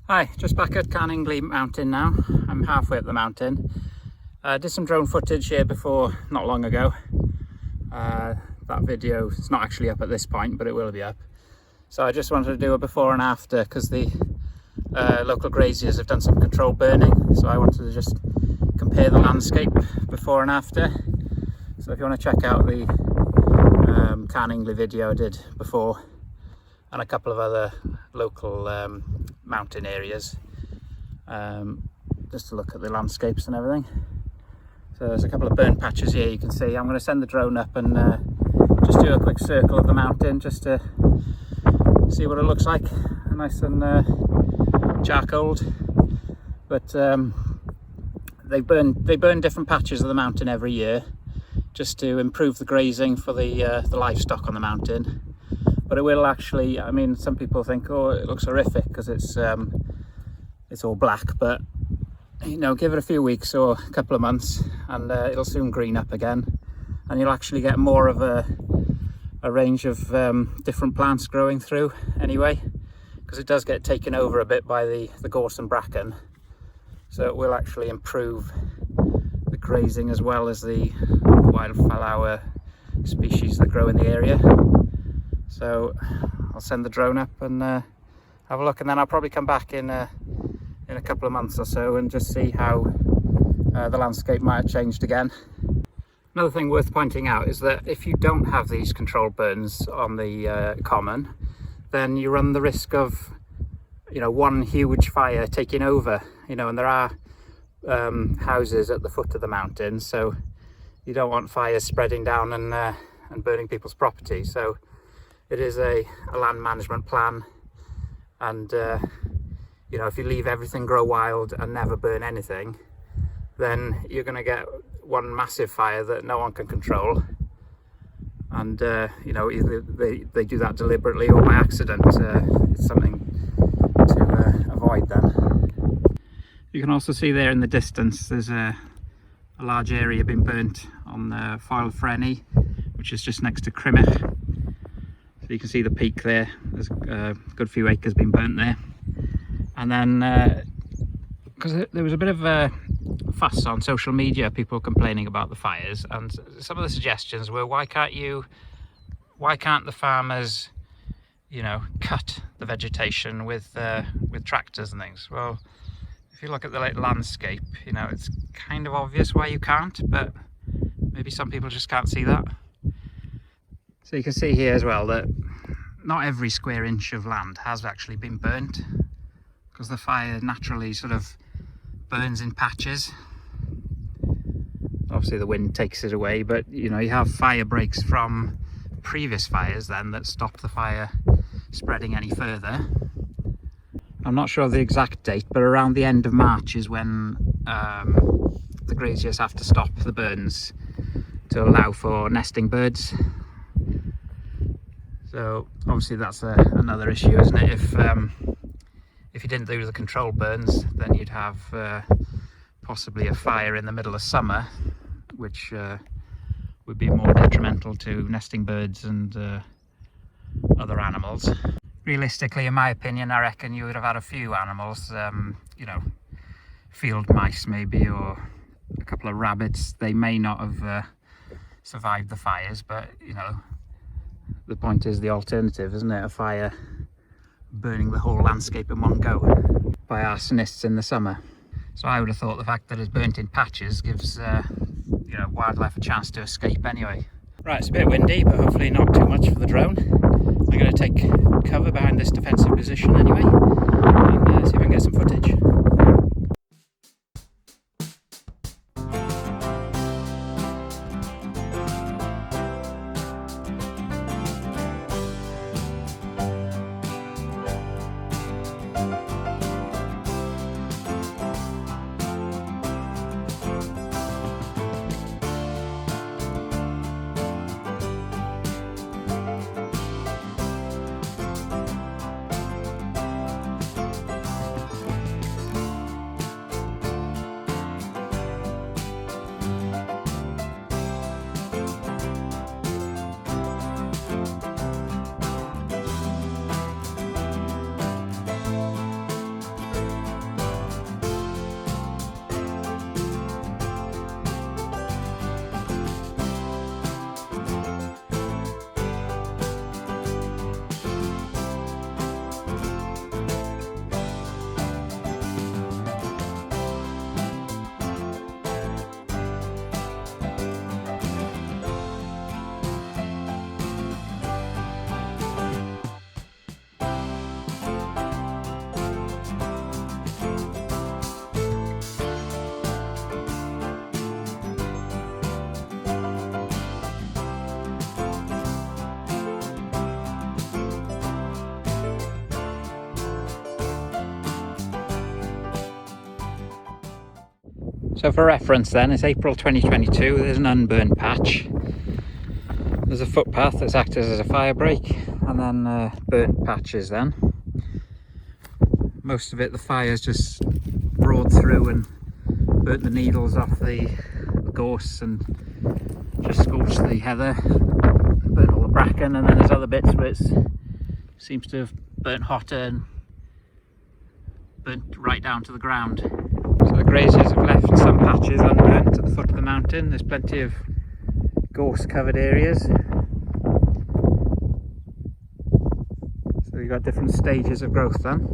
Hi, just back at Carningley Mountain now. I'm halfway up the mountain. Did some drone footage here before, not long ago. That video is not actually up at this point, but it will be up. So I just wanted to do a before and after because the local graziers have done some controlled burning. So I wanted to just compare the landscape before and after. So if you want to check out the Carningley video I did before, and a couple of other local mountain areas, just to look at the landscapes and everything. So there's a couple of burnt patches here you can see. I'm going to send the drone up and just do a quick circle of the mountain just to see what it looks like. Nice and charcoaled, but they burn different patches of the mountain every year just to improve the grazing for the livestock on the mountain. But it will actually, I mean, some people think, oh, it looks horrific because it's all black, but you know, give it a few weeks or a couple of months and it'll soon green up again, and you'll actually get more of a range of different plants growing through anyway, because it does get taken over a bit by the gorse and bracken, so it will actually improve the grazing as well as the wildflower species that grow in the area. So I'll send the drone up and have a look, and then I'll probably come back in a couple of months or so and just see how the landscape might have changed again. Another thing worth pointing out is that if you don't have these controlled burns on the common, then you run the risk of, you know, one huge fire taking over, you know, and there are houses at the foot of the mountain, so you don't want fires spreading down and burning people's property. So it is a land management plan, and you know, if you leave everything grow wild and never burn anything, then you're going to get one massive fire that no one can control, and you know, either they do that deliberately or by accident. It's something to avoid then. You can also see there in the distance there's a large area being burnt on the Foel Frenny, which is just next to Crymych. So you can see the peak there. There's a good few acres being burnt there. And then because there was a bit of a fuss on social media, people complaining about the fires, and some of the suggestions were, why can't the farmers, you know, cut the vegetation with tractors and things? Well, if you look at the landscape, you know, it's kind of obvious why you can't, but maybe some people just can't see that. So you can see here as well that not every square inch of land has actually been burnt, because the fire naturally sort of burns in patches. Obviously the wind takes it away, but you know, you have fire breaks from previous fires then that stop the fire spreading any further. I'm not sure of the exact date, but around the end of March is when the graziers have to stop the burns to allow for nesting birds. So obviously that's another issue, isn't it? If you didn't do the control burns, then you'd have possibly a fire in the middle of summer, which would be more detrimental to nesting birds and other animals. Realistically, in my opinion, I reckon you would have had a few animals, you know, field mice maybe, or a couple of rabbits. They may not have survived the fires, but you know, the point is the alternative, isn't it? A fire burning the whole landscape in one go by arsonists in the summer. So I would have thought the fact that it's burnt in patches gives you know, wildlife a chance to escape anyway. Right, it's a bit windy, but hopefully not too much for the drone. I'm going to take cover behind this defensive position anyway, and see if I can get some footage. So for reference then, it's April 2022, there's an unburned patch. There's a footpath that's acted as a fire break, and then burnt patches then. Most of it the fire's just roared through and burnt the needles off the gorse and just scorched the heather, burnt all the bracken, and then there's other bits where it seems to have burnt hotter and burnt right down to the ground. So the graziers have left some patches unburnt at the foot of the mountain. There's plenty of gorse covered areas. So you've got different stages of growth then.